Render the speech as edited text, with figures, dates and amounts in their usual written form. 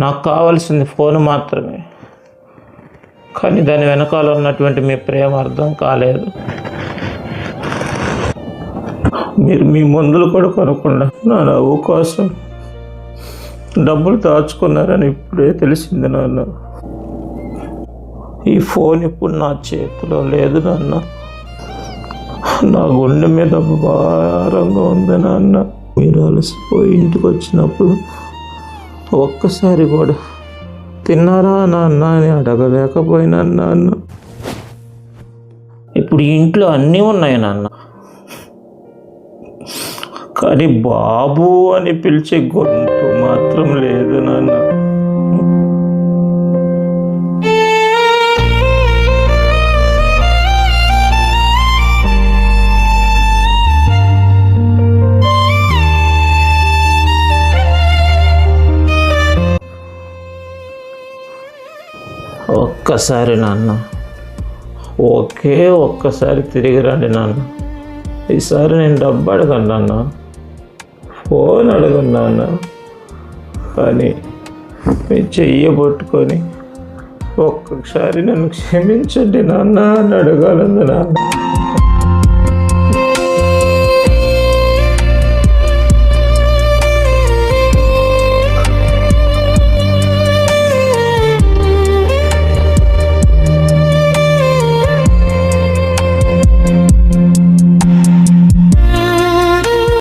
నాకు కావాల్సింది ఫోన్ మాత్రమే, కానీ దాని వెనకాల ఉన్నటువంటి మీ ప్రేమ అర్థం కాలేదు. మీరు మీ మందులు కూడా కొనకుండా నా నవ్వు కోసం డబ్బులు దాచుకున్నారని ఇప్పుడే తెలిసింది నాన్న. ఈ ఫోన్ ఇప్పుడు నా చేతిలో లేదు నాన్న. నా గుండె మీద భారంగా ఉంది నాన్న. మీరు అలసిపోయి ఇంటికి వచ్చినప్పుడు ఒక్కసారి కూడా తిన్నారా నాన్న అని అడగలేకపోయినా నాన్న. ఇప్పుడు ఇంట్లో అన్నీ ఉన్నాయి నాన్న, కానీ బాబు అని పిలిచే గొంతు మాత్రం లేదు నాన్న. ఒక్కసారి నాన్న, ఒక్కసారి తిరిగి రండి నాన్న. ఈసారి నేను డబ్బు అడగను నాన్న, ఫోన్ అడగను నాన్న, కానీ మీ చెయ్యి పట్టుకొని ఒక్కసారి నన్ను క్షమించండి నాన్న అని అడగాలంది నాన్న.